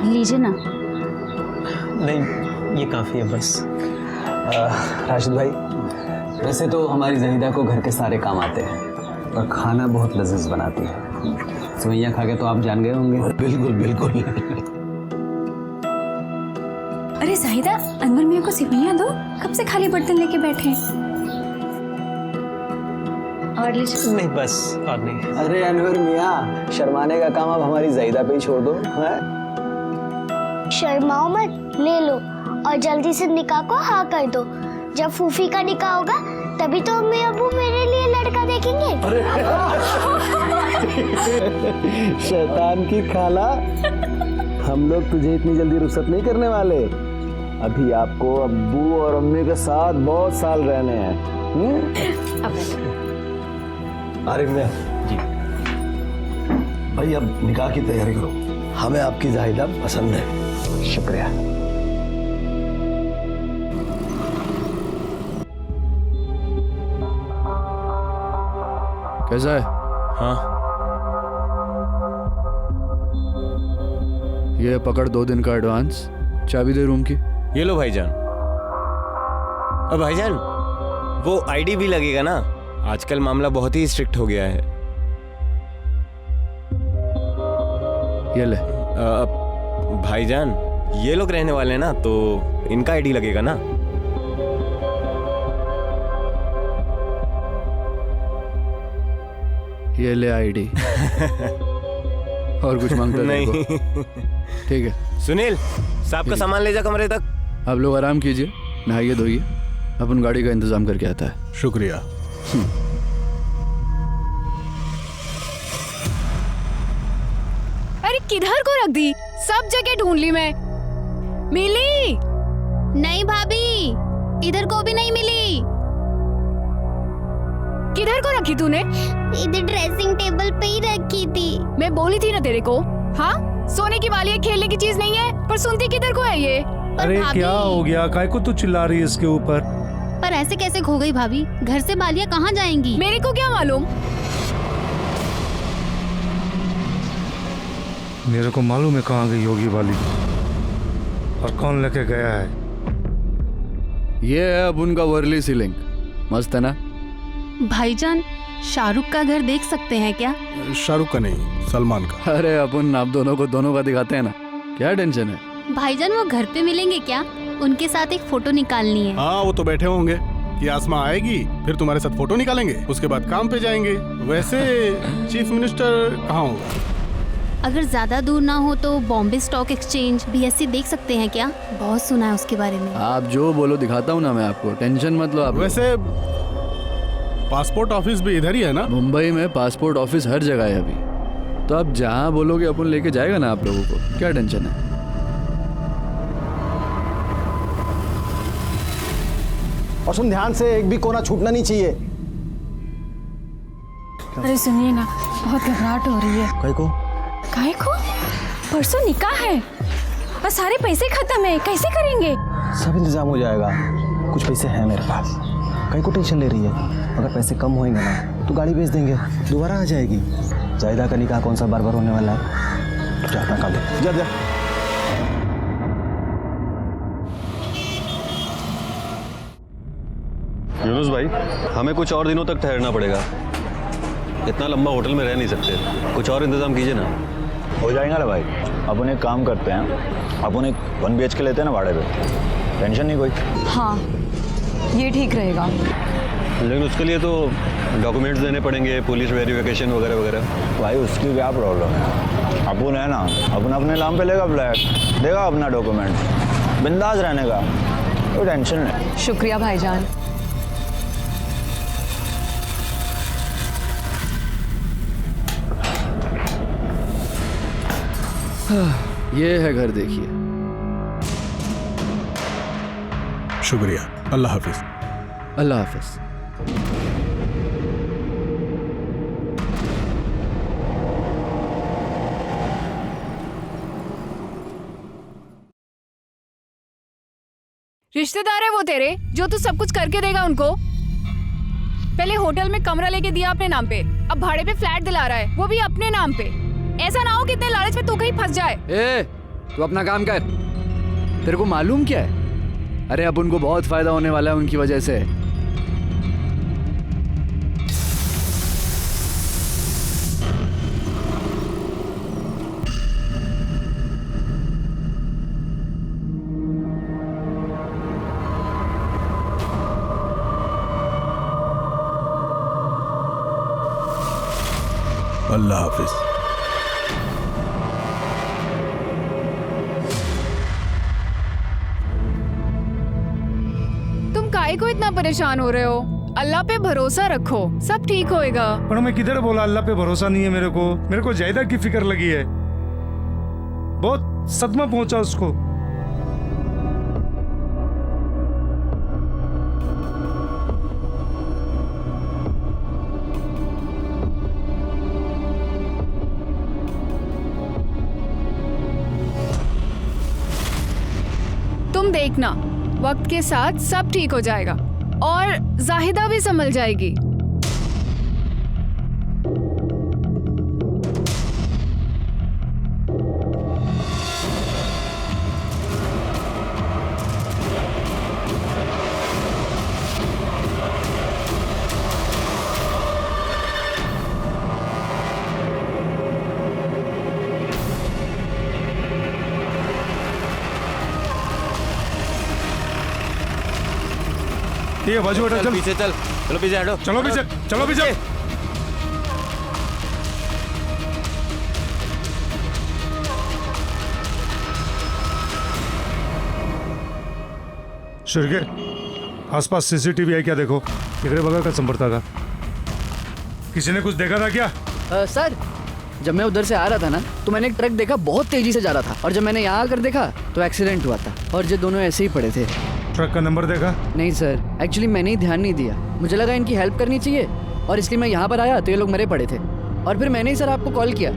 लीजिए ना। नहीं, ये काफ़ी है बस। राशिद भाई, वैसे तो हमारी ज़हीदा को घर के सारे काम आते हैं और खाना बहुत लजीज बनाती है। सेवइयाँ खा के तो आप जान गए होंगे। बिल्कुल बिल्कुल। अरे ज़हीदा, अनवर मियाँ को सेवइयाँ दो, कब से खाली बर्तन लेके बैठे हैं। और लीजिए। नहीं बस, और नहीं। अरे अनवर मियाँ, शर्माने का काम आप हमारी ज़हीदा पे ही छोड़ दो। हैं? शर्माओ मत, ले लो और जल्दी से निकाह को हाँ कर दो। जब फूफी का निकाह होगा तभी तो अम्मी अब्बू मेरे लिए लड़का देखेंगे। शैतान की खाला, हम लोग तुझे इतनी जल्दी रुखसत नहीं करने वाले। अभी आपको अब्बू और अम्मी के साथ बहुत साल रहने हैं। आरिफ मियां जी, भाई अब निकाह की तैयारी करो, हमें आपकी ज़ाहिदा पसंद है। शुक्रिया। कैसा है? हाँ, ये पकड़ 2 दिन का एडवांस, चाबी दे रूम की। ये लो भाईजान। अब भाईजान, वो आईडी भी लगेगा ना? आजकल मामला बहुत ही स्ट्रिक्ट हो गया है। ये ले। भाईजान, ये लोग रहने वाले हैं ना, तो इनका आईडी लगेगा ना? ये ले आईडी। और कुछ मांगता है नहीं। तेरे को? ठीक है। सुनील, साहब का सामान ले जा कमरे तक। आप लोग आराम कीजिए, नहाइए धोइए, अपन गाड़ी का इंतजाम करके आता है। शुक्रिया। अरे किधर को रख दी? सब जगह ढूंढ ली मैं, मिली नहीं भाभी, इधर को भी नहीं मिली। किधर को रखी तूने? इधर ड्रेसिंग टेबल पे ही रखी थी। मैं बोली थी ना तेरे को। हाँ, सोने की वाली है, खेलने की चीज नहीं है। पर सुनती किधर को है ये? अरे क्या हो गया, काय को तू चिल्ला रही है इसके ऊपर? पर ऐसे कैसे खो गई भाभी? घर से बालिया कहाँ जाएंगी? मेरे को क्या मालूम? मेरे को मालूम है कहाँ गई होगी वाली, और कौन लेके गया है। ये है अब उनका वर्ली सीलिंग, मस्त है ना? भाईजान, शाहरुख का घर देख सकते हैं क्या? शाहरुख का नहीं, सलमान का। अरे अपन आप दोनों को दोनों का दिखाते हैं ना, क्या टेंशन है? भाईजान, वो घर पे मिलेंगे क्या? उनके साथ एक फोटो निकालनी है। हाँ, वो तो बैठे होंगे कि आसमां आएगी, फिर तुम्हारे साथ फोटो निकालेंगे, उसके बाद काम पे जाएंगे। वैसे चीफ मिनिस्टर कहाँ होगा? अगर ज्यादा दूर ना हो तो बॉम्बे स्टॉक एक्सचेंज BSC देख सकते हैं क्या? बहुत सुना है उसके बारे में। आप जो बोलो दिखाता हूँ ना मैं आपको, टेंशन मत लो आप। वैसे पासपोर्ट ऑफिस भी इधर ही है ना? मुंबई में पासपोर्ट ऑफिस हर जगह है अभी, तो आप जहाँ बोलोगे अपन लेके जाएगा ना आप लोगों को, क्या टेंशन है? और सुन ध्यान से, एक भी कोना छूटना नहीं चाहिए। अरे सुनिए ना, बहुत घबराहट हो रही है। कहीं को? काहे को? परसों निकाह है और सारे पैसे खत्म है, कैसे करेंगे? सब इंतजाम हो जाएगा, कुछ पैसे हैं मेरे पास। कहीं को टेंशन ले रही है? अगर पैसे कम होंगे ना तो गाड़ी बेच देंगे, दोबारा आ जाएगी। ज़ाहिदा का निकाह कौन सा बार बार होने वाला है? तो जा अपना काम दे, जा जा। यूनुस भाई, हमें कुछ और दिनों तक ठहरना पड़ेगा। इतना लंबा होटल में रह नहीं सकते, कुछ और इंतजाम कीजिए ना। हो जाएगा ना भाई, अपन एक काम करते हैं, अपन एक 1 BHK लेते हैं ना भाड़े पे, टेंशन नहीं कोई। हाँ, ये ठीक रहेगा। लेकिन उसके लिए तो डॉक्यूमेंट्स देने पड़ेंगे, पुलिस वेरिफिकेशन वगैरह वगैरह। भाई उसकी क्या प्रॉब्लम है, अपन है ना, अपन अपने नाम पे लेगा फ्लैट, देगा अपना डॉक्यूमेंट, बिंदास रहने का, कोई टेंशन नहीं। शुक्रिया भाईजान। ये है घर, देखिए। शुक्रिया, अल्लाह हाफिज। अल्लाह हाफिज। रिश्तेदार है वो तेरे, जो तू सब कुछ करके देगा उनको? पहले होटल में कमरा लेके दिया अपने नाम पे, अब भाड़े पे फ्लैट दिला रहा है, वो भी अपने नाम पे। ऐसा ना हो कि इतने लालच में तू कहीं फंस जाए। ए, तू अपना काम कर। तेरे को मालूम क्या है? अरे अब उनको बहुत फायदा होने वाला है उनकी वजह से। अल्लाह हाफिज। तुम काहे को इतना परेशान हो रहे हो? अल्लाह पे भरोसा रखो, सब ठीक होएगा। पर मैं किधर बोला अल्लाह पे भरोसा नहीं है मेरे को जायदा की फिक्र लगी है। बहुत सदमा पहुंचा उसको। तुम देखना, वक्त के साथ सब ठीक हो जाएगा और जाहिदा भी संभल जाएगी। ठीक है बाजू बेटा, चल पीछे चल, चलो पीछे हटो। चलो पीछे, चलो पीछे। शिरके, आसपास सीसीटीवी है क्या? देखो इधर बगल का संपर्ता का। किसी ने कुछ देखा था क्या? सर, जब मैं उधर से आ रहा था ना तो मैंने एक ट्रक देखा, बहुत तेजी से जा रहा था, और जब मैंने यहाँ आकर देखा तो एक्सीडेंट हुआ था और ये दोनों ऐसे ही पड़े थे। ट्रक का नंबर देखा? नहीं सर, एक्चुअली मैंने ही ध्यान नहीं दिया। मुझे लगा इनकी हेल्प करनी चाहिए और इसलिए मैं यहाँ पर आया तो ये लोग मरे पड़े थे, और फिर मैंने ही सर आपको कॉल किया।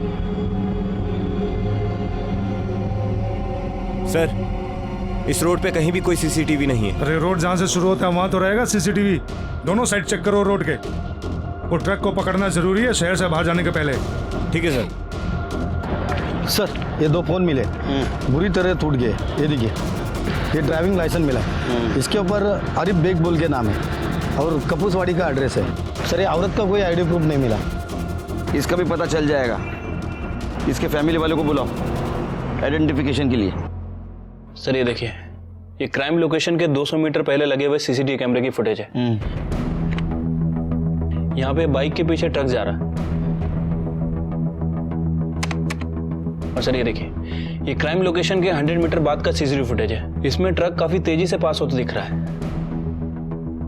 सर, इस रोड पे कहीं भी कोई सीसीटीवी नहीं है। अरे रोड जहाँ से शुरू होता है वहाँ तो रहेगा सीसीटीवी। दोनों साइड चेक करो रोड के। वो ट्रक को पकड़ना जरूरी है शहर से बाहर जाने के पहले। ठीक है सर। सर, ये 2 फोन मिले, बुरी तरह टूट गए। ये देखिए, ये ड्राइविंग लाइसेंस मिला, इसके ऊपर आरिफ बेग बोल के नाम है और कपूसवाड़ी का एड्रेस है। सर, ये औरत का कोई आईडी प्रूफ नहीं मिला। इसका भी पता चल जाएगा। इसके फैमिली वालों को बुलाओ आइडेंटिफिकेशन के लिए। सर ये देखिए, ये क्राइम लोकेशन के 200 मीटर पहले लगे हुए सीसीटीवी कैमरे की फुटेज है। यहाँ पे बाइक के पीछे ट्रक जा रहा है। और सर ये देखिए, ये क्राइम लोकेशन के 100 मीटर बाद का सीसीटीवी फुटेज है। इसमें ट्रक काफी तेजी से पास होता दिख रहा है।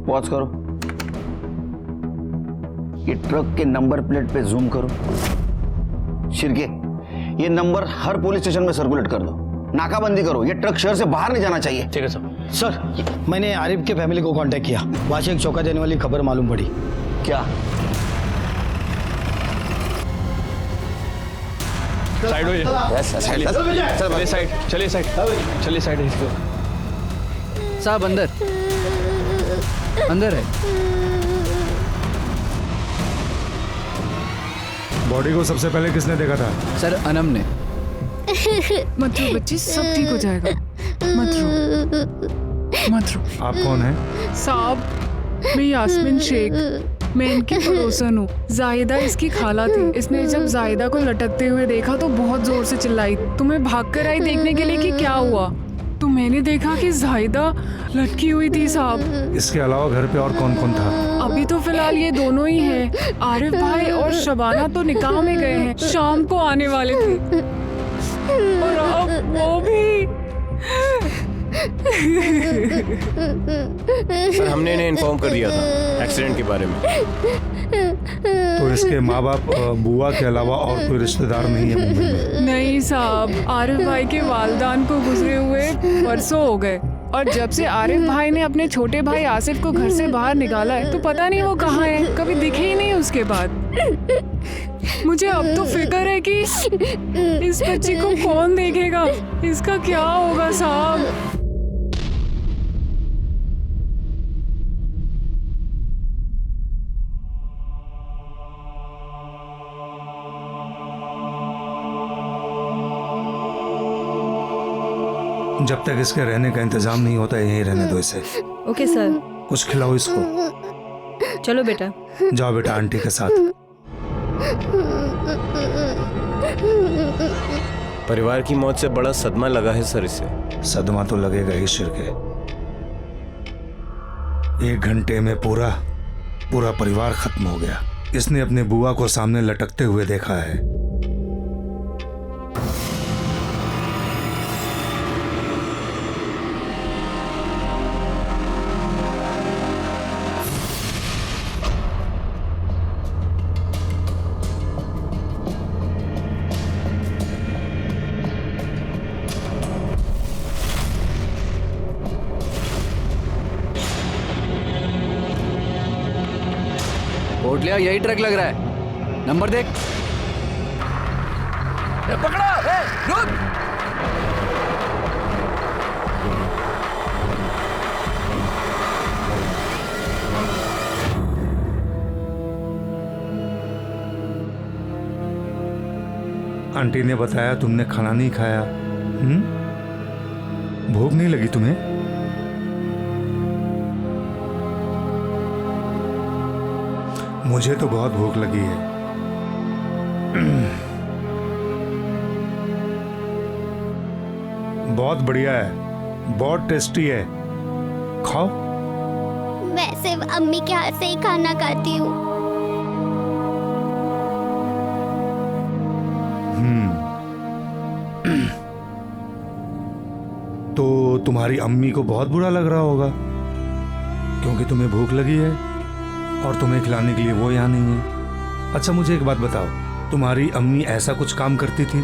पॉज करो, ये ट्रक के नंबर प्लेट पे जूम करो। शिरके, ये नंबर हर पुलिस स्टेशन में सर्कुलेट कर दो। नाकाबंदी करो, ये ट्रक शहर से बाहर नहीं जाना चाहिए। ठीक है सर। सर, मैंने आरिफ के फैमिली को कांटेक्ट किया, वहाँ से एक चौंका देने वाली खबर मालूम पड़ी। क्या? साइड हो चलिए साइड, चलिए साइड, चलिए साइड। साहब अंदर अंदर है। बॉडी को सबसे पहले किसने देखा था? सर अनम ने। मत रो बच्ची, सब ठीक हो जाएगा। मत रो, मत रो। आप कौन हैं? साहब, मैं यास्मीन शेख, मैं इनकी पड़ोसन हूँ। जाहिदा इसकी खाला थी। इसने जब जाहिदा को लटकते हुए देखा तो बहुत जोर से चिल्लाई। तो मैं भागकर आई देखने के लिए कि क्या हुआ। तो मैंने देखा कि जाहिदा लटकी हुई थी साहब। इसके अलावा घर पे और कौन कौन था? अभी तो फिलहाल ये दोनों ही हैं। आरिफ भाई और शबाना तो निकाह में गए हैं, शाम को आने वाले थे। और अब वो भी। सर, हमने इन्हें इन्फॉर्म कर दिया था एक्सीडेंट के बारे में। तो इसके माँ बाप बुआ के अलावा और कोई रिश्तेदार नहीं है मुंबई में? नहीं साहब, आरिफ भाई के वालिदान को गुजरे हुए परसों हो गए, और जब से आरिफ भाई ने अपने छोटे भाई आसिफ को घर से बाहर निकाला है तो पता नहीं वो कहाँ है, कभी दिखे ही नहीं उसके बाद। मुझे अब तो फिक्र है कि इस बच्ची को कौन देखेगा, इसका क्या होगा साहब। जब तक इसके रहने का इंतजाम नहीं होता यहीं रहने दो इसे। Okay sir. कुछ खिलाओ इसको। चलो बेटा। जाओ बेटा आंटी के साथ। परिवार की मौत से बड़ा सदमा लगा है सर इसे। सदमा तो लगेगा ही शिर्के। 1 घंटे में पूरा परिवार खत्म हो गया। इसने अपने बुआ को सामने लटकते हुए देखा है। कोटलिया यही ट्रक लग रहा है, नंबर देख। पकड़ा, रुक। आंटी ने बताया तुमने खाना नहीं खाया। भूख नहीं लगी तुम्हें? मुझे तो बहुत भूख लगी है। बहुत बढ़िया है, बहुत टेस्टी है, खाओ। मैं सिर्फ अम्मी के हाथ से ही खाना खाती हूँ। तो तुम्हारी अम्मी को बहुत बुरा लग रहा होगा क्योंकि तुम्हें भूख लगी है और तुम्हें खिलाने के लिए वो यहाँ नहीं है। अच्छा मुझे एक बात बताओ, तुम्हारी अम्मी ऐसा कुछ काम करती थी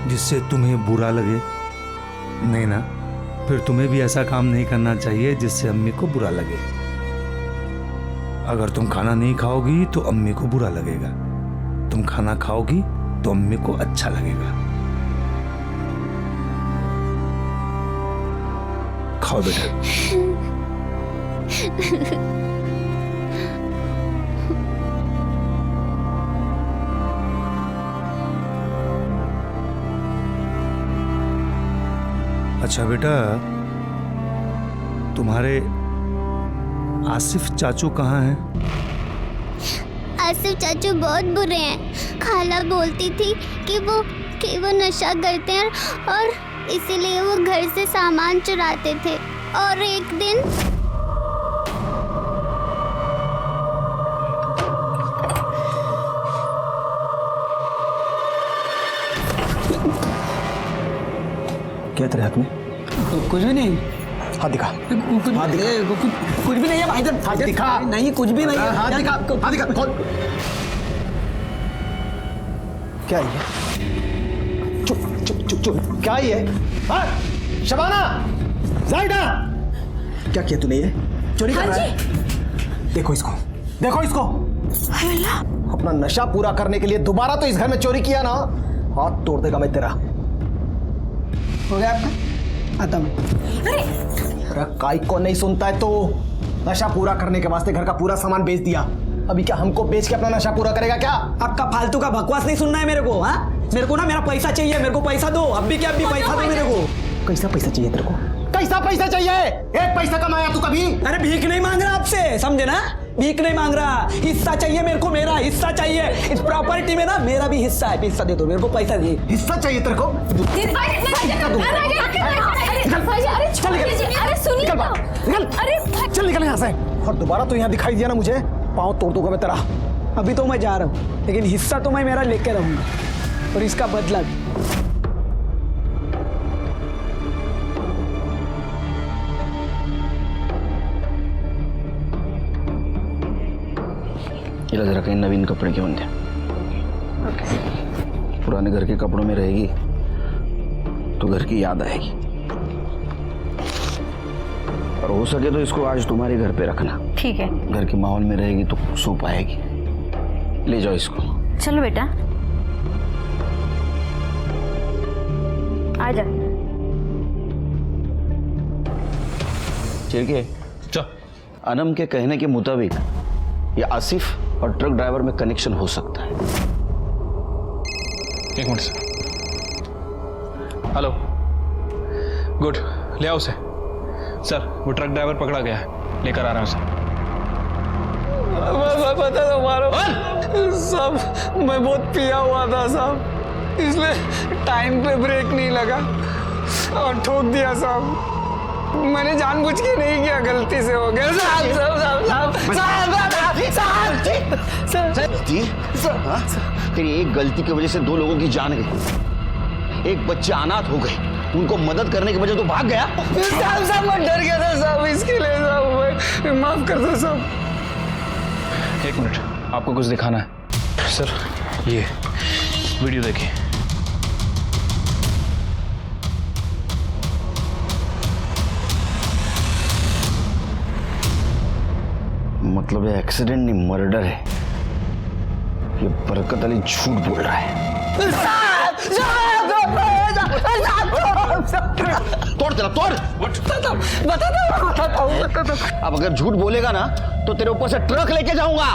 जिससे तुम्हें बुरा लगे? नहीं ना? फिर तुम्हें भी ऐसा काम नहीं करना चाहिए जिससे अम्मी को बुरा लगे। अगर तुम खाना नहीं खाओगी तो अम्मी को बुरा लगेगा, तुम खाना खाओगी तो अम्मी को अच्छा लगेगा। खाओ बेटा। अच्छा बेटा, तुम्हारे आसिफ चाचू कहाँ हैं? आसिफ चाचू बहुत बुरे हैं। खाला बोलती थी कि वो नशा करते हैं और इसीलिए वो घर से सामान चुराते थे। और एक दिन क्या तेरे हाथ में? कुछ भी नहीं। हाथ दिखा। कुछ भी नहीं है भाई साहब। हाथ दिखा। नहीं कुछ भी नहीं है। हाथ दिखा। हाथ दिखा। खोल। क्या ये? चुप चुप चुप चुप। क्या ये? हाँ? शबाना, जायदा, क्या किया तूने? ये चोरी कर रहा है? देखो इसको, देखो इसको। अपना नशा पूरा करने के लिए दोबारा तो इस घर में चोरी किया ना, हाथ तोड़ देगा मैं तेरा। हो गया आपका? आता मैं। अरे काई को नहीं सुनता है तो? नशा पूरा करने के वास्ते घर का पूरा सामान बेच दिया, अभी क्या हमको बेच के अपना नशा पूरा करेगा क्या? आपका फालतू का बकवास नहीं सुनना है मेरे को। हाँ, मेरे को ना मेरा पैसा चाहिए, मेरे को पैसा दो। अब भी क्या, अब भी पैसा दो मेरे को। कैसा पैसा चाहिए तेरे को? कैसा पैसा चाहिए? एक पैसा कमाया तू कभी? अरे भीख नहीं मांग रहा आपसे, समझे ना? भीख नहीं मांग रहा, हिस्सा चाहिए मेरे को, मेरा हिस्सा चाहिए। इस प्रॉपर्टी में ना मेरा भी हिस्सा है, हिस्सा दे दो मेरे को, पैसा दे। हिस्सा चाहिए तेरे को? चल निकल यहाँ से। और दोबारा तो यहाँ दिखाई दिया ना मुझे, पाँव तोड़ दूंगा मैं तेरा। अभी तो मैं जा रहा हूँ, लेकिन हिस्सा तो मैं मेरा लेके रहूंगा और इसका बदला भी। जरा कहीं नवीन कपड़े क्यों दे? पुराने घर के कपड़ों में रहेगी तो घर की याद आएगी। और हो सके तो इसको आज तुम्हारे घर पे रखना। ठीक है। घर के माहौल में रहेगी तो सो पाएगी। ले जाओ इसको। चलो बेटा, आ जा। ठीक है। अनम के कहने के मुताबिक ये आसिफ और ट्रक ड्राइवर में कनेक्शन हो सकता है। एक मिनट सर। हेलो, गुड, ले आओ उसे। सर, वो ट्रक ड्राइवर पकड़ा गया है, लेकर आ रहा हूँ उसे। पता तो मारो साहब, मैं बहुत पिया हुआ था साहब, इसलिए टाइम पे ब्रेक नहीं लगा और ठोक दिया साहब। मैंने जानबूझ के नहीं किया, गलती से हो गया साहब। जी हाँ? तेरी एक गलती की वजह से 2 लोगों की जान गई, एक बच्चे अनाथ हो गए, उनको मदद करने की वजह तो भाग गया। साहब मैं डर गया था साहब, इसके लिए साहब माफ कर दो साहब। 1 मिनट, आपको कुछ दिखाना है। सर, ये वीडियो देखिए। मतलब ये एक्सीडेंट नहीं, मर्डर है। ये बरकत अली झूठ बोल रहा है। तोड़ तेरा तोड़। अब अगर झूठ बोलेगा ना तो तेरे ऊपर से ट्रक लेके जाऊंगा,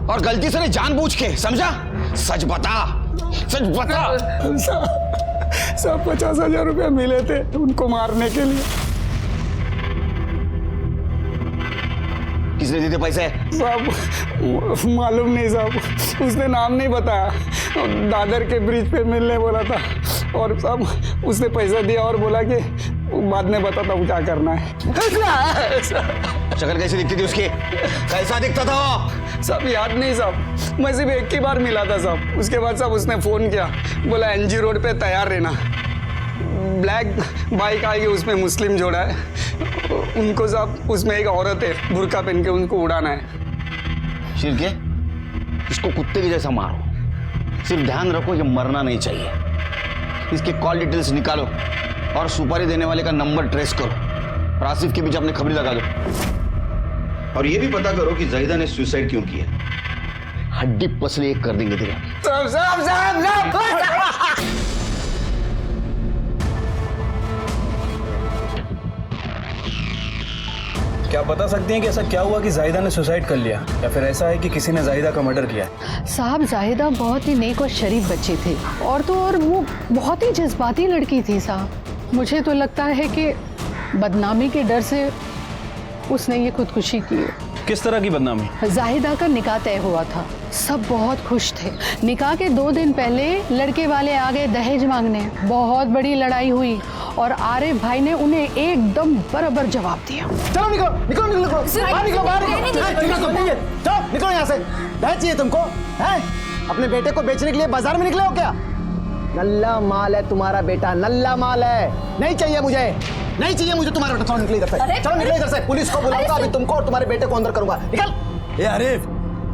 और गलती से नहीं, जानबूझ के, समझा? सच बता, सच बता। सब 50,000 रुपया मिले थे उनको मारने के लिए। किसने दिए थे पैसे? साहब मालूम नहीं साहब, उसने नाम नहीं बताया, दादर के ब्रिज पे मिलने बोला था, और साहब उसने पैसा दिया और बोला कि बाद में बताता हूँ क्या करना है। शक्ल कैसी दिखती थी उसकी? कैसा दिखता था वो? साहब याद नहीं साहब, मैं सिर्फ एक ही बार मिला था साहब। उसके बाद साहब उसने फोन किया, बोला एनजी रोड पे तैयार रहना, ब्लैक बाइक आएगी, उसमें मुस्लिम जोड़ा है, उनको साहब उसमें एक औरत है बुर्का पहन के, उनको उड़ाना है। शिरके, इसको कुत्ते के जैसा मारो, सिर्फ ध्यान रखो ये मरना नहीं चाहिए। इसके कॉल डिटेल्स निकालो और सुपारी देने वाले का नंबर ट्रेस करो, और आसिफ के बीच अपनी खबरी लगा दो, और ये भी पता करो कि जाहिदा ने सुसाइड क्यों किया। हड्डी पसली एक कर देंगे तेरे। क्या बता सकती हैं कि ऐसा क्या हुआ कि जाहिदा ने सुसाइड कर लिया, या फिर ऐसा है कि किसी ने जाहिदा का मर्डर किया? साहब जाहिदा बहुत ही नेक और शरीफ बच्ची थी, और तो और वो बहुत ही जज्बाती लड़की थी साहब। मुझे तो लगता है कि बदनामी के डर से उसने ये खुदकुशी की है। किस तरह की बदनामी? जाहिदा का निकाह तय हुआ था, सब बहुत खुश थे। निकाह के 2 दिन पहले लड़के वाले आ गए दहेज मांगने, बहुत बड़ी लड़ाई हुई, और आरिफ भाई ने उन्हें एकदम बराबर जवाब दिया। चलो निकलो निकलो निकलो बाहर निकलो, बाहर चलो निकलो यहाँ से। दहेज चाहिए तुमको? हैं? अपने बेटे को बेचने के लिए बाजार में निकले हो क्या? नल्ला माल है तुम्हारा बेटा, नल्ला माल है, नहीं चाहिए मुझे, नहीं चाहिए मुझे तुम्हारा बेटा। चलो निकलो इधर से, चलो निकलो इधर से, पुलिस को बुलाऊंगा अभी तुमको और तुम्हारे बेटे को अंदर करूंगा। निकल। ए आरिफ,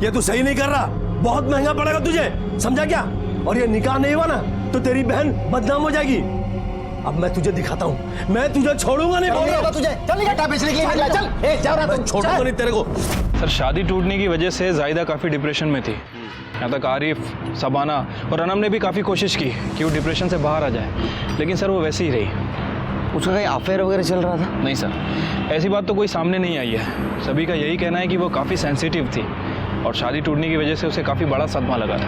ये तू सही नहीं कर रहा, बहुत महंगा पड़ेगा तुझे, समझा क्या? और ये निकाह नहीं हुआ ना तो तेरी बहन बदनाम हो जाएगी। अब मैं तुझे दिखाता हूँ, मैं तुझे छोड़ूंगा नहीं, बोल रहा हूँ तुझे। चल बेटा बेचने के लिए निकला, चल। ए जा रहा, छोड़ूंगा नहीं तेरे को। सर, शादी टूटने की वजह से जाहिदा काफ़ी डिप्रेशन में थी। यहाँ तक आरिफ, सबाना और अनम ने भी काफ़ी कोशिश की कि वो डिप्रेशन से बाहर आ जाए, लेकिन सर वो वैसे ही रही। उसका कहीं अफेयर वगैरह चल रहा था? नहीं सर, ऐसी बात तो कोई सामने नहीं आई है। सभी का यही कहना है कि वो काफ़ी सेंसिटिव थी, और शादी टूटने की वजह से उसे काफ़ी बड़ा सदमा लगा था।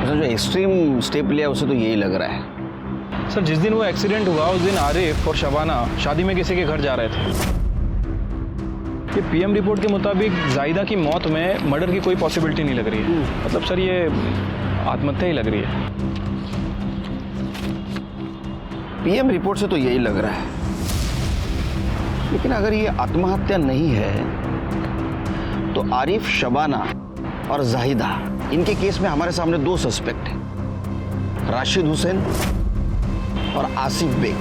जो एक्सट्रीम स्टेप लिया उसे तो यही लग रहा है। सर, जिस दिन वो एक्सीडेंट हुआ उस दिन आरिफ और शबाना शादी में किसी के घर जा रहे थे। ये पीएम रिपोर्ट के मुताबिक जाहिदा की मौत में मर्डर की कोई पॉसिबिलिटी नहीं लग रही है। मतलब सर, ये आत्महत्या ही लग रही है। पीएम रिपोर्ट से तो यही लग रहा है, लेकिन अगर ये आत्महत्या नहीं है तो आरिफ, शबाना और जाहिदा, इनके केस में हमारे सामने 2 सस्पेक्ट हैं, राशिद हुसैन और आसिफ बेग।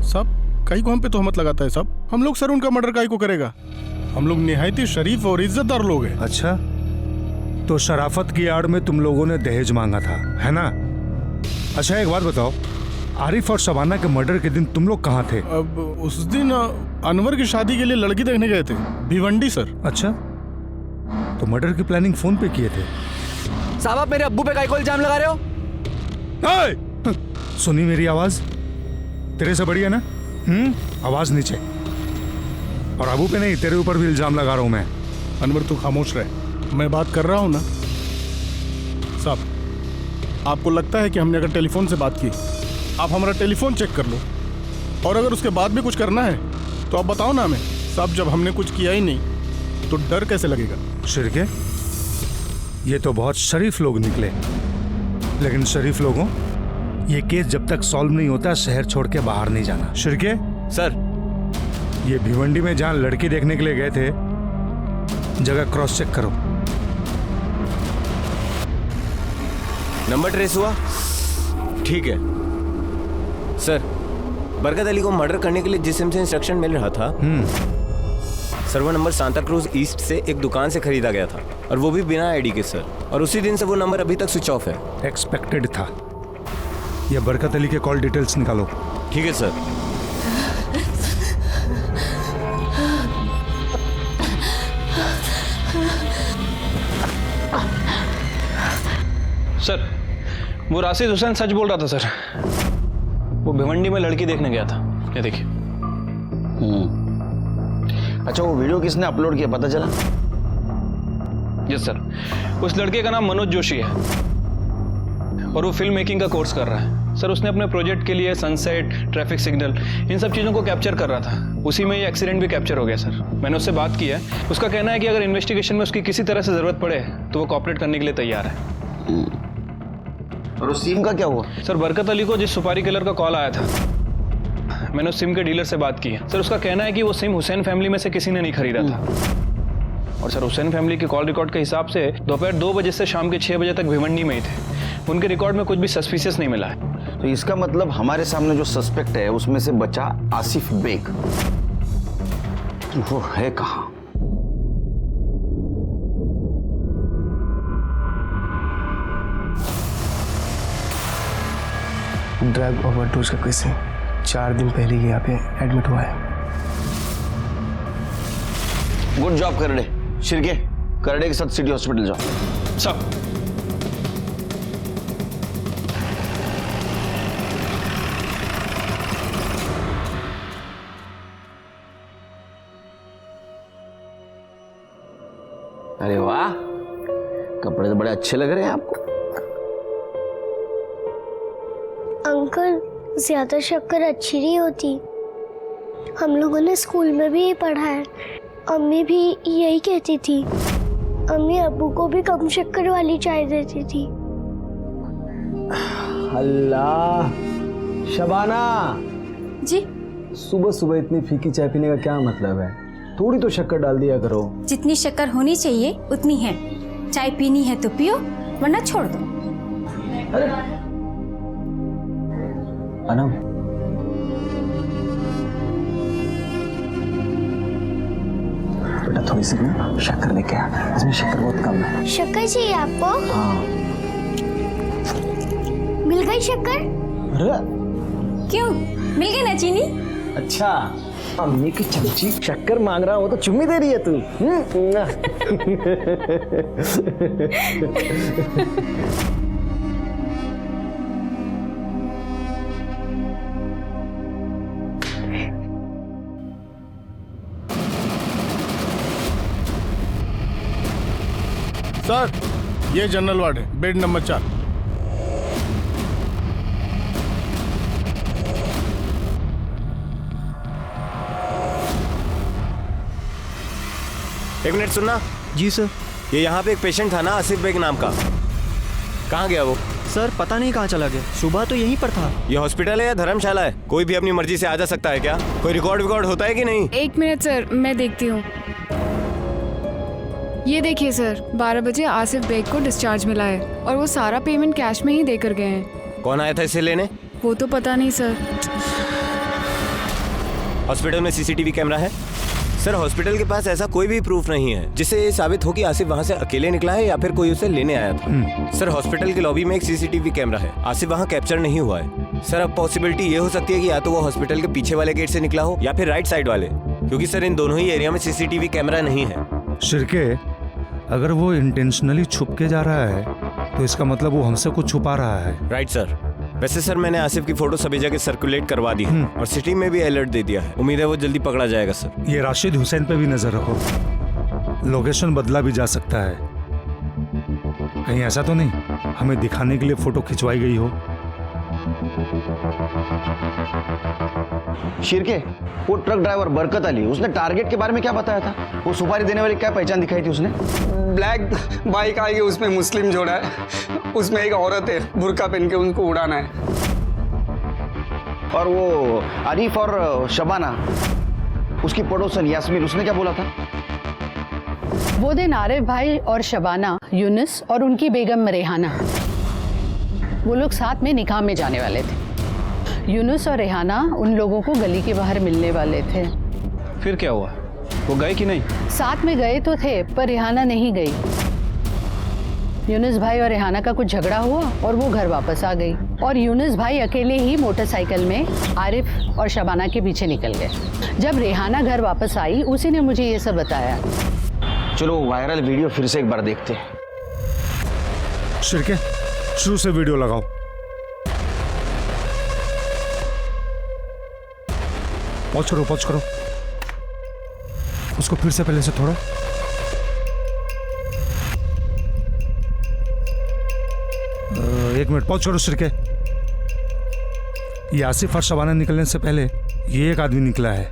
सब कई को हम पे तोहमत लगाता है सब। हम लोग सर उनका मर्डर काई को करेगा? हम लोग निहायती शरीफ और इज्जतदार लोग हैं। अच्छा, तो शराफत की आड़ में तुम लोगों ने दहेज मांगा था, है ना? अच्छा एक बात बताओ, आरिफ और शबाना के मर्डर के दिन तुम लोग कहाँ थे? अब उस दिन अनवर की शादी के लिए लड़की देखने गए थे, भिवंडी सर। अच्छा, तो मर्डर की प्लानिंग फोन पे किए थे? साहब आप मेरे अब्बू पे काई को इल्जाम लगा रहे हो? सुनी मेरी आवाज? तेरे से बढ़िया ना? आवाज नीचे। और अबू पे नहीं, तेरे ऊपर भी इल्जाम लगा रहा हूं मैं। अनवर तू खामोश रहे, मैं बात कर रहा हूं ना। साहब, आपको लगता है कि हमने अगर टेलीफोन से बात की, आप हमारा टेलीफोन चेक कर लो, और अगर उसके बाद भी कुछ करना है तो आप बताओ ना हमें। सब जब हमने कुछ किया ही नहीं तो डर कैसे लगेगा? शिरके, ये तो बहुत शरीफ लोग निकले, लेकिन शरीफ लोगों, ये केस जब तक सॉल्व नहीं होता शहर छोड़ के बाहर नहीं जाना। शिरके सर, ये भिवंडी में जहां लड़की देखने के लिए गए थे, जगह क्रॉस चेक करो। नंबर ट्रेस हुआ? ठीक है सर। बरकत अली को मर्डर करने के लिए जिस सिम से इंस्ट्रक्शन मिल रहा था, सर वो नंबर सांता क्रूज ईस्ट से एक दुकान से खरीदा गया था, और वो भी बिना आईडी के सर। और उसी दिन से वो नंबर अभी तक स्विच ऑफ है। एक्सपेक्टेड था। ये बरकत अली के कॉल डिटेल्स निकालो। ठीक है सर। सर, वो राशिद हुसैन सच बोल रहा था सर। वो भिवंडी में लड़की देखने गया था। ये देखिए। अच्छा, वो वीडियो किसने अपलोड किया, पता चला? यस सर, उस लड़के का नाम मनोज जोशी है और वो फिल्म मेकिंग का कोर्स कर रहा है। सर, उसने अपने प्रोजेक्ट के लिए सनसेट, ट्रैफिक सिग्नल, इन सब चीज़ों को कैप्चर कर रहा था। उसी में ये एक्सीडेंट भी कैप्चर हो गया सर। मैंने उससे बात की है। उसका कहना है कि अगर इन्वेस्टिगेशन में उसकी किसी तरह से ज़रूरत पड़े तो वो कॉपरेट करने के लिए तैयार है। और उस सिम का क्या हुआ? सर, बरकत अली को जिस सुपारी किलर का कॉल आया था, मैंने उस सिम के डीलर से बात की है। सर, उसका कहना है कि वो सिम हुसैन फैमिली में से किसी ने नहीं खरीदा था। और सर, हुसैन फैमिली के कॉल रिकॉर्ड के हिसाब से दोपहर 2 बजे से शाम के 6 बजे तक भिवंडी में ही थे। उनके रिकॉर्ड में कुछ भी सस्पिशियस नहीं मिला है। तो इसका मतलब हमारे सामने जो सस्पेक्ट है उसमें से बचा आसिफ बेग। वो है कहाँ? ड्रग ओवरडोज का केस है। 4 दिन पहले ही यहाँ पे एडमिट हुआ है। Good job Karde. शिरके, करडे के साथ सिटी हॉस्पिटल जाओ। सब अरे वाह, कपड़े तो बड़े अच्छे लग रहे हैं आपको। अंकल, ज्यादा शक्कर अच्छी नहीं होती। हम लोगों ने स्कूल में भी ये पढ़ा है। अम्मी भी यही कहती थी। अम्मी अब्बू को भी कम शक्कर वाली चाय देती थी। अल्लाह, शबाना जी, सुबह सुबह इतनी फीकी चाय पीने का क्या मतलब है? थोड़ी तो शक्कर डाल दिया करो। जितनी शक्कर होनी चाहिए उतनी है। चाय पीनी है तो पियो, वरना छोड़ दो। अरे अनम, बेटा थोड़ी सी ना शक्कर लेके आ, इसमें शक्कर बहुत कम है। शक्कर चाहिए आपको? हाँ। मिल गई शक्कर? अरे क्यों, मिल गई ना चीनी? अच्छा, अम्मी की चमची शक्कर मांग रहा हो तो चुम्मी दे रही है तू। सर, ये जनरल वार्ड है, बेड नंबर 4। एक मिनट सुनना। जी सर। ये यहाँ पे एक पेशेंट था ना, आसिफ बेग नाम का, कहाँ गया वो? सर, पता नहीं कहाँ चला गया। सुबह तो यहीं पर था। ये हॉस्पिटल है या धर्मशाला है? कोई भी अपनी मर्जी से आ जा सकता है क्या? कोई रिकॉर्ड होता है कि नहीं? 1 मिनट सर, मैं देखती हूँ। ये देखिए सर, 12 बजे आसिफ बेग को डिस्चार्ज मिला है और वो सारा पेमेंट कैश में ही देकर गए हैं। कौन आया था इसे लेने? वो तो पता नहीं सर। हॉस्पिटल में सीसीटीवी कैमरा है? सर, हॉस्पिटल के पास ऐसा कोई भी प्रूफ नहीं है जिससे ये साबित हो कि आसिफ वहाँ से अकेले निकला है या फिर कोई उसे लेने आया था। सर, हॉस्पिटल के लॉबी में एक सीसीटीवी कैमरा है, आसिफ वहाँ कैप्चर नहीं हुआ है। सर, अब पॉसिबिलिटी ये हो सकती है कि या तो वो हॉस्पिटल के पीछे वाले गेट से निकला हो या फिर राइट साइड वाले, क्योंकि सर इन दोनों ही एरिया में सीसीटीवी कैमरा नहीं है। शिरके, अगर वो इंटेंशनली छुप के जा रहा है तो इसका मतलब वो हमसे कुछ छुपा रहा है। Right sir. वैसे सर, मैंने आसिफ की फोटो सभी जगह सर्कुलेट करवा दी है और सिटी में भी अलर्ट दे दिया है। उम्मीद है वो जल्दी पकड़ा जाएगा सर। ये राशिद हुसैन पे भी नजर रखो, लोकेशन बदला भी जा सकता है। कहीं ऐसा तो नहीं हमें दिखाने के लिए फोटो खिंचवाई गई हो। शिरके, वो ट्रक ड्राइवर बरकत अली, उसने टारगेट के बारे में क्या बताया था? वो सुपारी देने वाली क्या पहचान दिखाई थी उसने? ब्लैक बाइक आएगी, उसमें मुस्लिम जोड़ा है, उसमें एक औरत है, बुर्का पहन के उनको उड़ाना है। और वो आरिफ और शबाना, उसकी पड़ोसन यास्मीन, उसने क्या बोला था? वो दिन आरिफ भाई और शबाना, यूनुस और उनकी बेगम रेहाना, वो लोग साथ में निकाह में जाने वाले थे। यूनुस और रेहाना उन लोगों को गली के बाहर मिलने वाले थे। फिर क्या हुआ? वो गए कि नहीं? साथ में गए तो थे, पर रेहाना नहीं गई। यूनुस भाई और रेहाना का कुछ झगड़ा हुआ और वो घर वापस आ गई, और यूनुस भाई अकेले ही मोटरसाइकिल में आरिफ और शबाना के पीछे निकल गए। जब रेहाना घर वापस आई, उसी ने मुझे ये सब बताया। चलो वायरल वीडियो फिर से एक बार देखते हैं। शिरके, शुरू से वीडियो लगाओ। पॉज करो। उसको फिर से पहले से थोड़ा। एक मिनट पॉज करो शिरके। ये आसिफ और शबाना निकलने से पहले ये एक आदमी निकला है,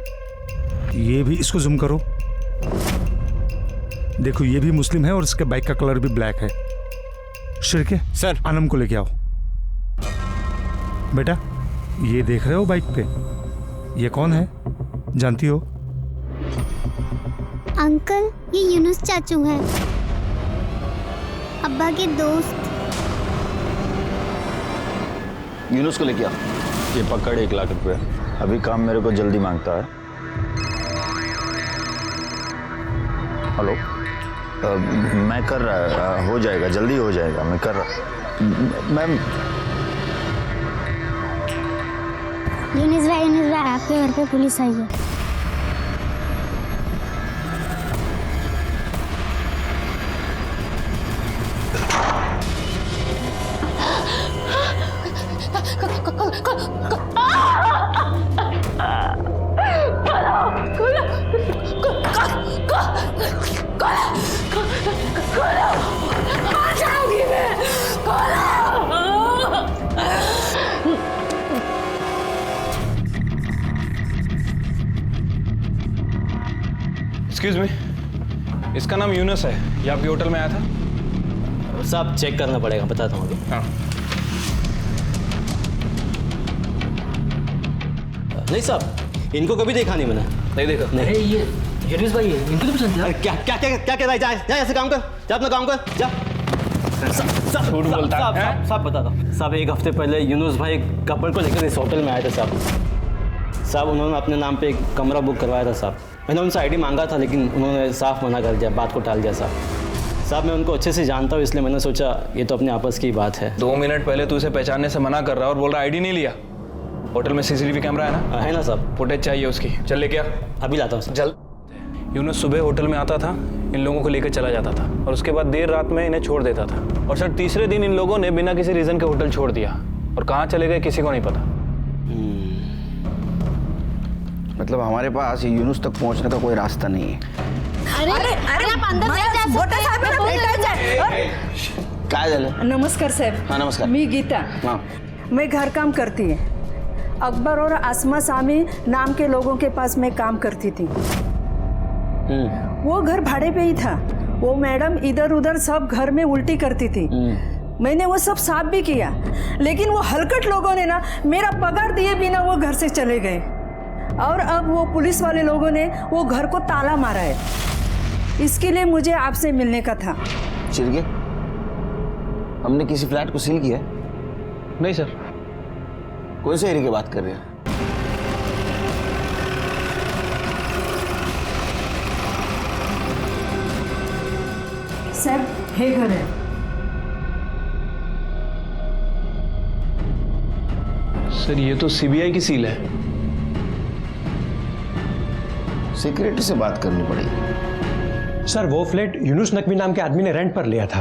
ये भी, इसको जूम करो। देखो ये भी मुस्लिम है और इसके बाइक का कलर भी ब्लैक है। शिरके सर, आनम को लेके आओ। बेटा, ये देख रहे हो बाइक पे, ये कौन है, जानती हो? अंकल, ये यूनुस चाचू हैं, अब्बा के दोस्त। यूनुस को लेके आओ। ये पकड़ 1 लाख रुपए, अभी काम मेरे को जल्दी मांगता है। हेलो, मैं कर रहा, हो जाएगा, जल्दी हो जाएगा, मैं कर रहा। मैम, यूनुस भाई आपके घर पे पुलिस आई है। एक्सक्यूज मी, इसका नाम यूनुस है, ये आपके होटल में आया था? साहब चेक करना पड़ेगा, बताता हूँ। हाँ। नहीं साहब, इनको कभी देखा नहीं मैंने। नहीं देखा? नहीं, ये यूनुस भाई है, इनको तो पसंद है। क्या क्या क्या क्या कह रहा है? जा ऐसे काम कर, जा अपना काम कर, जा। झूठ बोलता है। साहब बता दो साहब, 1 हफ्ते पहले यूनुस भाई कपल को लेकर इस होटल में आए थे साहब। उन्होंने अपने नाम पे एक कमरा बुक करवाया था साहब। मैंने उनसे आईडी मांगा था, लेकिन उन्होंने साफ मना कर दिया, बात को टाल दिया साहब। मैं उनको अच्छे से जानता हूँ, इसलिए मैंने सोचा ये तो अपने आपस की बात है। 2 मिनट पहले तू इसे पहचानने से मना कर रहा और बोल रहा आईडी नहीं लिया। होटल में सीसीटीवी कैमरा है ना? है ना साहब। फुटेज चाहिए उसकी, चल लेके आ। अभी लाता हूँ सर। जल्द। यूनुस सुबह होटल में आता था, इन लोगों को लेकर चला जाता था, और उसके बाद देर रात में इन्हें छोड़ देता था। और सर, तीसरे दिन इन लोगों ने बिना किसी रीजन के होटल छोड़ दिया, और कहाँ चले गए किसी को नहीं पता। मतलब हमारे पास यूनुस तक पहुंचने का कोई रास्ता नहीं है। अरे आप अंदर नहीं जा सकते। काय झालं? नमस्कार साहेब. हाँ नमस्कार. मी गीता. हाँ. मैं घर काम करती है. अकबर और आसमा सामी नाम के लोगों के पास मैं काम करती थी. वो घर भाड़े पे ही था. वो मैडम इधर उधर सब घर में उल्टी करती थी. मैंने वो सब साफ भी किया, लेकिन वो हलकट लोगों ने ना मेरा पगार दिए बिना वो घर से चले गए. और अब वो पुलिस वाले लोगों ने वो घर को ताला मारा है. इसके लिए मुझे आपसे मिलने का था. चिरगे, हमने किसी फ्लैट को सील किया? नहीं सर. कौन से एरिया की बात कर रहे हैं? सर, हे घर है. सर, ये तो सीबीआई की सील है. सिक्योरिटी से बात करनी पड़ेगी. सर, वो फ्लैट यूनुस नकवी नाम के आदमी ने रेंट पर लिया था.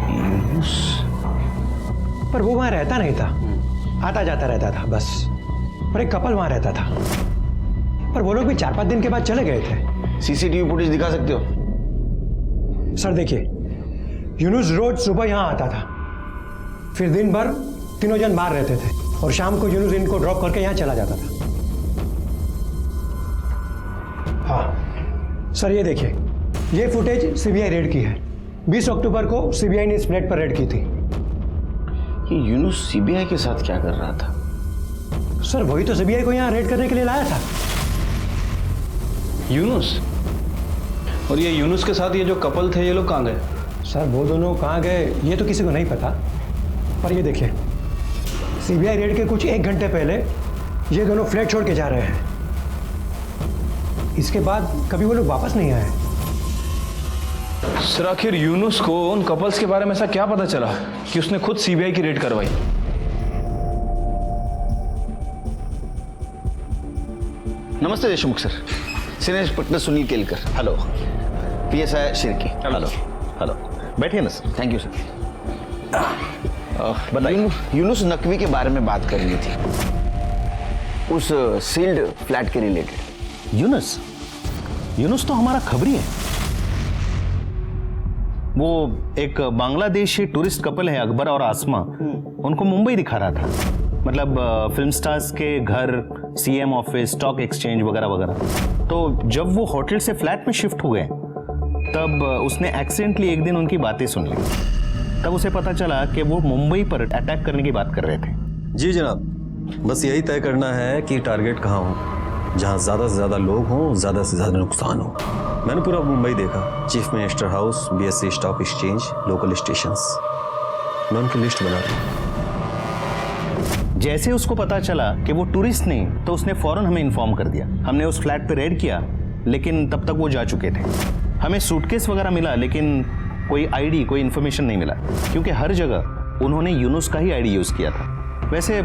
यूनुस? पर वो वहां रहता नहीं था, आता जाता रहता था बस. और एक कपल वहां रहता था, पर वो लोग भी 4-5 दिन के बाद चले गए थे. सीसीटीवी फुटेज दिखा सकते हो? सर देखिए, यूनुस रोज सुबह यहाँ आता था, फिर दिन भर तीनों जन बाहर रहते थे और शाम को यूनुस इनको ड्रॉप करके यहाँ चला जाता था। हाँ सर, ये देखिए, ये फुटेज सीबीआई रेड की है। 20 अक्टूबर को सीबीआई ने इस फ्लैट पर रेड की थी। ये यूनुस सीबीआई के साथ क्या कर रहा था? सर वही तो सीबीआई को यहाँ रेड करने के लिए लाया था। यूनुस? और ये यूनुस के साथ ये जो कपल थे, ये लोग कहाँ गए? सर वो दोनों कहाँ गए ये तो किसी को नहीं पता, पर ये देखिए, सीबीआई रेड के कुछ 1 घंटे पहले ये दोनों फ्लैट छोड़ के जा रहे हैं। इसके बाद कभी वो लोग वापस नहीं आए। सर आखिर यूनुस को उन कपल्स के बारे में ऐसा क्या पता चला कि उसने खुद सीबीआई की रेड करवाई? नमस्ते Deshmukh sir, senior inspector Sunil Kelkar. Hello. PSI Shirke. Hello hello, बैठिए ना सर। Thank you sir. बताइए, यूनुस नकवी के बारे में बात करनी थी, उस सील्ड फ्लैट के रिलेटेड। यूनुस? यूनुस तो हमारा खबरी है। वो एक बांग्लादेशी टूरिस्ट कपल है, अकबर और आसमा, उनको मुंबई दिखा रहा था। मतलब फिल्म स्टार्स के घर, सीएम ऑफिस, स्टॉक एक्सचेंज वगैरह वगैरह। तो जब वो होटल से फ्लैट में शिफ्ट हुए तब उसने एक्सीडेंटली एक दिन उनकी बातें सुन ली। तब उसे पता चला कि वो मुंबई पर अटैक करने की बात कर रहे थे। जी जनाब, बस यही तय करना है कि टारगेट कहाँ हो, जहाँ ज़्यादा से ज़्यादा लोग हों, ज़्यादा से ज़्यादा नुकसान हो। मैंने पूरा मुंबई देखा, chief minister house, BSc stock exchange, local stations, मैं उनकी लिस्ट बना दी। जैसे उसको पता चला कि वो टूरिस्ट नहीं, तो उसने फौरन हमें इन्फॉर्म कर दिया। हमने उस फ्लैट पे रेड किया, लेकिन तब तक वो जा चुके थे। हमें सूटकेस वगैरह मिला, लेकिन कोई आईडी, कोई इन्फॉर्मेशन नहीं मिला, क्योंकि हर जगह उन्होंने यूनुस का ही आईडी यूज़ किया था। वैसे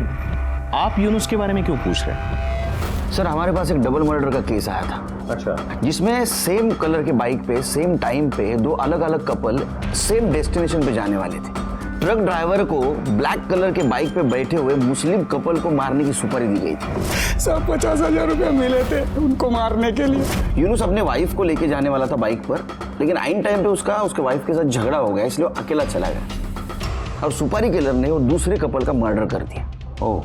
आप यूनुस के बारे में क्यों पूछ रहे हैं? सर हमारे पास एक डबल मर्डर का केस आया था। अच्छा। जिसमें सेम कलर के बाइक पे, सेम टाइम पे 2 अलग अलग कपल सेम डेस्टिनेशन पे जाने वाले थे। ट्रक ड्राइवर को ब्लैक कलर के बाइक पे बैठे हुए मुस्लिम कपल को मारने की सुपारी दी गई थी। सर 50,000 रुपया मिले थे उनको मारने के लिए। यूनुस अपने वाइफ को लेके जाने वाला था बाइक पर, लेकिन आइन टाइम पे उसके वाइफ के साथ झगड़ा हो गया, इसलिए वो अकेला चला गया और सुपारी किलर ने वो दूसरे कपल का मर्डर कर दिया। ओह,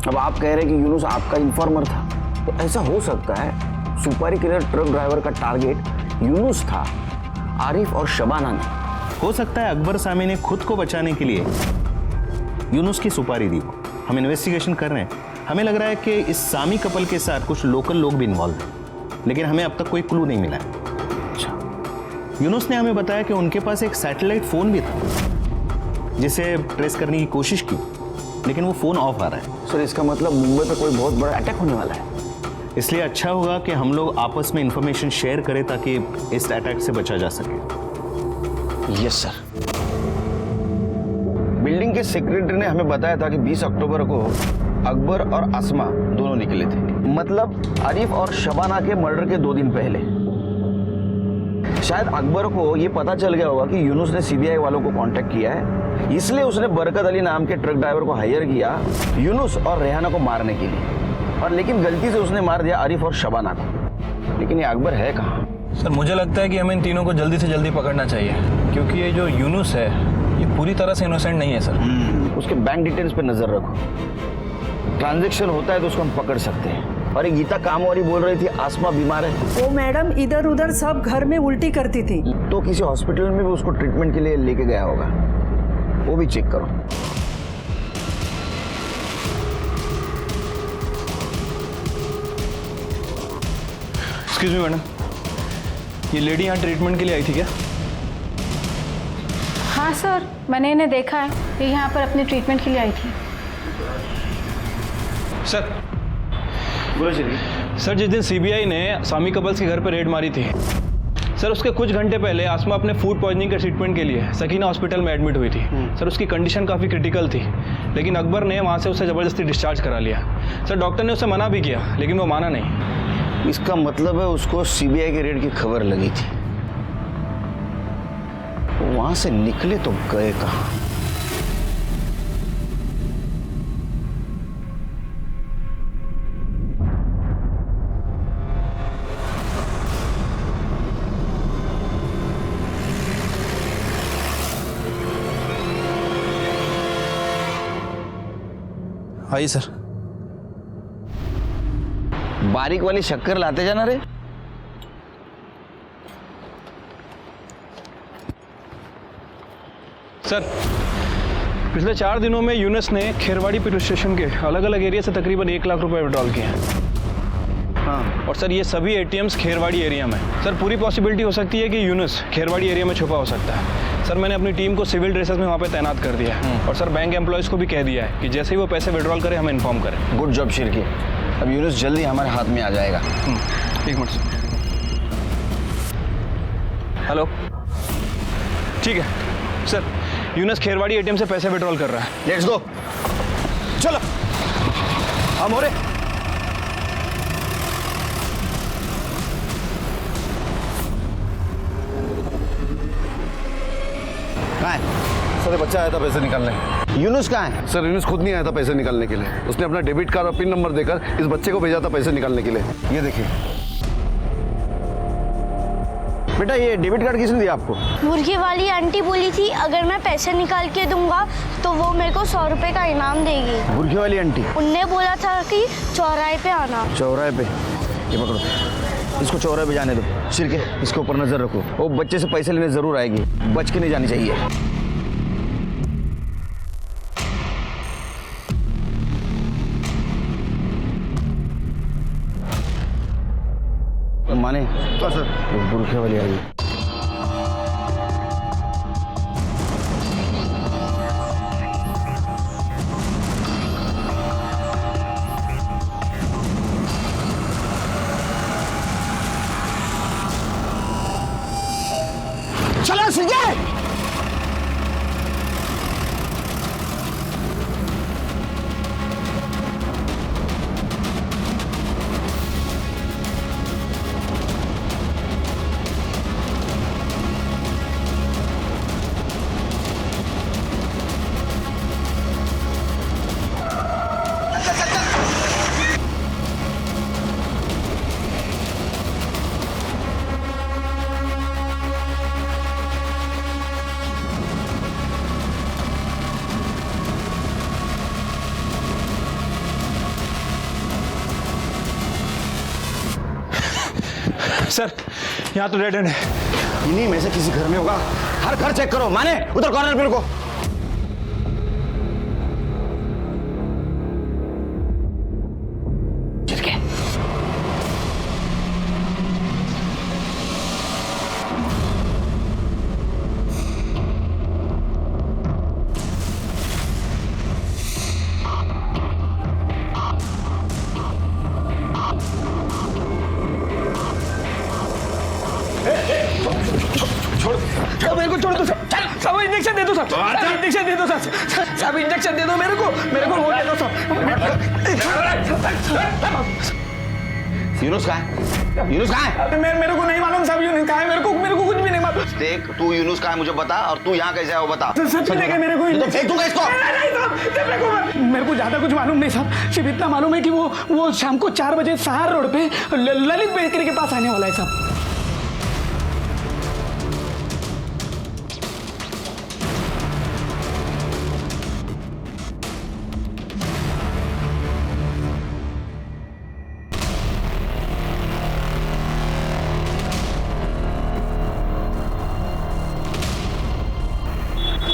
अब आप कह रहे हैं कि यूनुस आपका इन्फॉर्मर था, तो ऐसा हो सकता है सुपारी किलर ट्रक ड्राइवर का टारगेट यूनुस था, आरिफ और शबाना नहीं। हो सकता है अकबर सामी ने खुद को बचाने के लिए यूनुस की सुपारी दी। हम इन्वेस्टिगेशन कर रहे हैं, हमें लग रहा है कि इस सामी कपल के साथ कुछ लोकल लोग भी इन्वॉल्व हैं, लेकिन हमें अब तक कोई क्लू नहीं मिला है। अच्छा। यूनुस ने हमें बताया कि उनके पास एक सैटेलाइट फोन भी था, जिसे ट्रेस करने की कोशिश की, लेकिन वो फोन ऑफ आ रहा है। सर इसका मतलब मुंबई पे कोई बहुत बड़ा अटैक होने वाला है। इसलिए अच्छा होगा कि हम लोग आपस में इंफॉर्मेशन शेयर करें ताकि इस अटैक से बचा जा सके। Yes sir. बिल्डिंग के सेक्रेटरी ने हमें बताया था कि 20 अक्टूबर को अकबर और आसमा दोनों निकले थे, मतलब आरिफ और शबाना के मर्डर के 2 दिन पहले। शायद अकबर को ये पता चल गया होगा कि यूनुस ने सीबीआई वालों को कांटेक्ट किया है, इसलिए उसने बरकत अली नाम के ट्रक ड्राइवर को हायर किया यूनुस और रेहाना को मारने के लिए, और लेकिन गलती से उसने मार दिया आरिफ और शबाना को। लेकिन ये अकबर है कहाँ? सर मुझे लगता है कि हमें इन तीनों को जल्दी से जल्दी पकड़ना चाहिए, क्योंकि ये जो यूनुस है ये पूरी तरह से इनोसेंट नहीं है सर। उसके बैंक डिटेल्स पे नजर रखो, ट्रांजैक्शन होता है तो उसको हम पकड़ सकते हैं। और ये गीता कामवारी बोल रही थी आसमा बीमार है। वो मैडम इधर उधर सब घर में उल्टी करती थी, तो किसी हॉस्पिटल में भी उसको ट्रीटमेंट के लिए लेके गया होगा, वो भी चेक करो। एक्सक्यूज मी मैडम, ये लेडी यहाँ ट्रीटमेंट के लिए आई थी क्या? हाँ सर, मैंने इन्हें देखा है, ये यहाँ पर अपने ट्रीटमेंट के लिए आई थी। सर बोलो जी। सर जिस दिन सीबीआई ने सामी कपल्स के घर पर रेड मारी थी, सर उसके कुछ घंटे पहले आसमा अपने फूड पॉइजनिंग के ट्रीटमेंट के लिए सकीना हॉस्पिटल में एडमिट हुई थी। सर उसकी कंडीशन काफ़ी क्रिटिकल थी, लेकिन अकबर ने वहाँ से उसे ज़बरदस्ती डिस्चार्ज करा लिया। सर डॉक्टर ने उसे मना भी किया, लेकिन वो माना नहीं। इसका मतलब है उसको सीबीआई के रेड की खबर लगी थी, वहां से निकले तो गए कहां? आइए सर। बारीक वाली शक्कर लाते जाना रे। सर, पिछले 4 दिनों में यूनुस ने खेरवाड़ी पुलिस स्टेशन के अलग अलग एरिया से तकरीबन 1 लाख रुपए विड्रॉल किए हैं। हाँ, और सर ये सभी एटीएम्स खेरवाड़ी एरिया में। सर पूरी पॉसिबिलिटी हो सकती है कि यूनुस खेरवाड़ी एरिया में छुपा हो सकता है। सर मैंने अपनी टीम को सिविल ड्रेसेस में वहाँ पे तैनात कर दिया है और सर बैंक एम्प्लॉयज़ को भी कह दिया है कि जैसे ही वो पैसे विड्रॉल करें हमें इन्फॉर्म करें। Good job Shirke. अब यूनुस जल्दी हमारे हाथ में आ जाएगा। 1 मिनट। हेलो, ठीक है सर, यूनुस खेरवाड़ी एटीएम से पैसे विड्रॉल कर रहा है। लेट्स गो, चलो हम हो रहे। कहाँ है? सर बच्चा आया था पैसे निकालने। यूनुस कहाँ है? सर यूनुस खुद नहीं आया था पैसे निकालने के लिए। उसने अपना डेबिट कार्ड और पिन नंबर देकर इस बच्चे को भेजा था पैसे निकालने के लिए। ये देखिए। बेटा ये डेबिट कार्ड किसने दिया आपको? मुर्गी वाली आंटी बोली थी अगर मैं पैसे निकाल के दूंगा तो वो मेरे को 100 रुपए का इनाम देगी। मुर्गी वाली आंटी? उनने बोला था कि चौराहे पे आना। चौराहे पे? ये पकड़ो, इसको चौराहे पे जाने दो। सिरके, इसके ऊपर नजर रखो। वो बच्चे से पैसे लेने जरूर आएगी, बच के नहीं जानी चाहिए। माने तो सर बुरखे वाली आई। चलो सिंगे। सर यहाँ तो डेड एंड है। इन्हीं में से किसी घर में होगा। हर घर चेक करो। माने उधर कॉर्नर पे रुको। मेरे को छोड़ दो सर। सब इंजेक्शन दे दो सर। इंजेक्शन दे दो सर। सब इंजेक्शन दे दो मेरे को वो दे दो सर। यूनुस कहाँ है? यूनुस कहाँ है? मेरे को नहीं मालूम साहब। यूनुस कहाँ है? मेरे को कुछ भी नहीं मालूम। देख तू यूनुस कहाँ है मुझे बता, और तू यहाँ कैसे है वो बता। सच में मेरे को तो फेंक दूंगा इसको। मेरे को ज्यादा कुछ मालूम नहीं साहब। सिर्फ इतना मालूम है कि वो शाम को 4 बजे सहार रोड पे ललित बेकरी के पास आने वाला है साहब।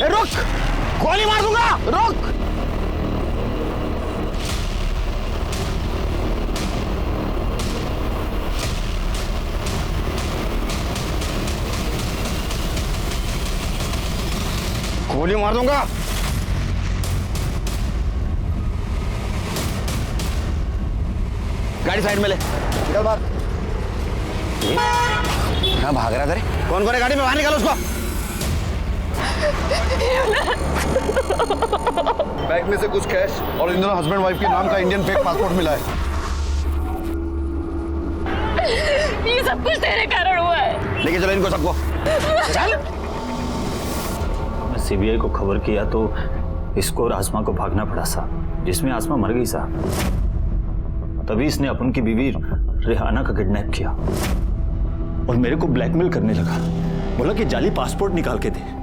रुक, गोली मार दूंगा। रुक। गोली मार दूंगा। गाड़ी साइड में ले। निकल बाहर। कहाँ भाग रहा था रे? कौन है गाड़ी में? बाहर निकालो उसको। बैंक में से कुछ कैश और इन दोनों हस्बैंड वाइफ के नाम का इंडियन फेक पासपोर्ट मिला है। ये सब कुछ तेरे कारण हुआ है। लेके चलो इनको सबको। चल। मैं सीबीआई को खबर किया तो इसको और आसमा को भागना पड़ा साहब, जिसमें आसमा मर गई साहब। तभी इसने अपन की बीवी रेहाना का किडनैप किया और मेरे को ब्लैकमेल करने लगा। बोला कि जाली पासपोर्ट निकाल के दे,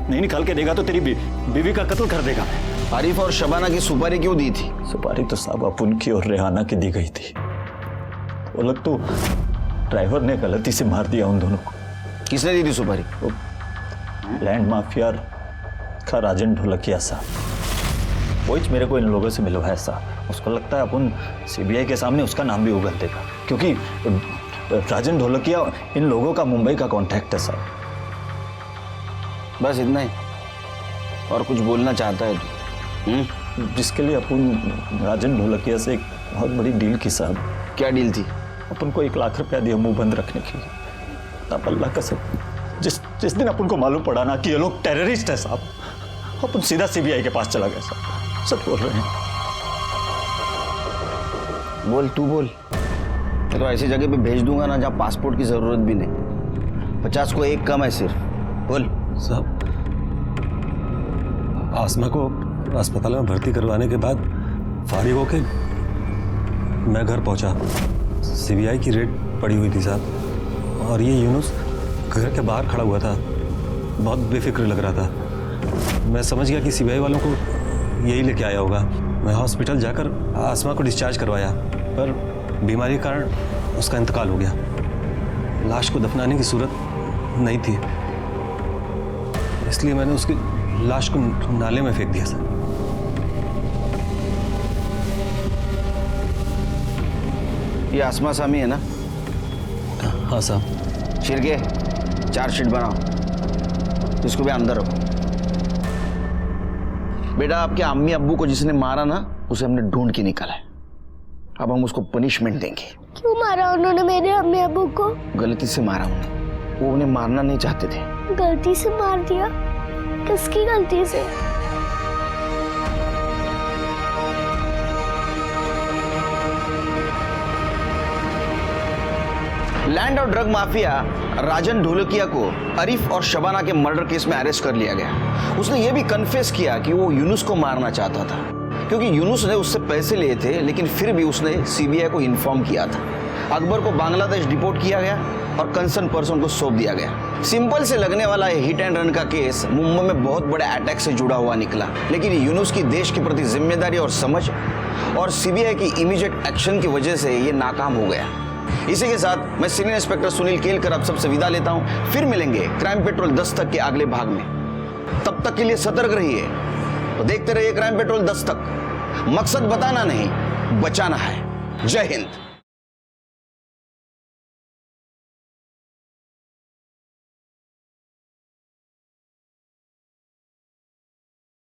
नहीं निकाल के देगा तो तेरी बीवी का कत्ल कर देगा। आरिफ और शबाना की सुपारी क्यों दी थी? सुपारी तो साहब अपुन की और रेहाना की दी गई थी। वो लोग तो ड्राइवर ने गलती से मार दिया उन दोनों को। किसने दी थी सुपारी? लैंड माफिया का राजन ढोलकिया साहब, वही मेरे को इन लोगों से मिलवाया साहब। उसको लगता है अपन सीबीआई के सामने उसका नाम भी उगल देगा, क्योंकि राजन ढोलकिया इन लोगों का मुंबई का कॉन्टैक्ट है साहब। बस इतना ही? और कुछ बोलना चाहता है तू? जिसके लिए अपन राजन ढोलकिया से एक बहुत बड़ी डील की साहब। क्या डील थी? अपन को 1 लाख रुपया दिया मुंह बंद रखने के लिए। तब अल्लाह कसम, जिस दिन अपन को मालूम पड़ा ना कि ये लोग टेररिस्ट है साहब, अपन सीधा सीबीआई के पास चला गया साहब। सब बोल रहे हैं। बोल, तू बोल। मैं तो ऐसी जगह पे भेज दूंगा ना जहाँ पासपोर्ट की जरूरत भी नहीं। 50 को 1 कम है सिर्फ। बोल। साहब, आसमा को अस्पताल में भर्ती करवाने के बाद फारिग होके मैं घर पहुंचा। सीबीआई की रेड पड़ी हुई थी साहब, और ये यूनुस घर के बाहर खड़ा हुआ था, बहुत बेफिक्र लग रहा था। मैं समझ गया कि सीबीआई वालों को यही लेके आया होगा। मैं हॉस्पिटल जाकर आसमा को डिस्चार्ज करवाया, पर बीमारी के कारण उसका इंतकाल हो गया। लाश को दफनाने की सूरत नहीं थी, इसलिए मैंने उसकी लाश को नाले में फेंक दिया सर। ये आसमा सामी है ना? हाँ साहब। शिरके, चार्जशीट बनाओ, इसको भी अंदर रखो। बेटा, आपके अम्मी अब्बू को जिसने मारा ना, उसे हमने ढूंढ के निकाला है। अब हम उसको पनिशमेंट देंगे। क्यों मारा उन्होंने मेरे अम्मी अब्बू को? गलती से मारा उन्हें, वो उन्हें मारना नहीं चाहते थे। गलती से मार दिया? किसकी गलती से? लैंड और ड्रग माफिया राजन ढोलकिया को आरिफ और शबाना के मर्डर केस में अरेस्ट कर लिया गया। उसने ये भी कन्फेस किया कि वो यूनुस को मारना चाहता था, क्योंकि यूनुस ने उससे पैसे लिए थे, लेकिन फिर भी उसने सीबीआई को इन्फॉर्म किया था। अकबर को बांग्लादेश डिपोर्ट किया गया और कंसर्न पर्सन को सौंप दिया गया। सिंपल से लगने वाला हिट एंड रन का केस मुंबई में बहुत बड़े अटैक से जुड़ा हुआ निकला, लेकिन यूनुस की देश के प्रति जिम्मेदारी और समझ और सीबीआई की इमीडिएट एक्शन की वजह से ये नाकाम हो गया। इसी के साथ मैं सीनियर इंस्पेक्टर सुनील केलकर आप सबसे विदा लेता हूं। फिर मिलेंगे क्राइम पेट्रोल 10 तक के अगले भाग में। तब तक के लिए सतर्क रहिए तो देखते रहिए क्राइम पेट्रोल 10 तक। मकसद बताना नहीं, बचाना है। जय हिंद।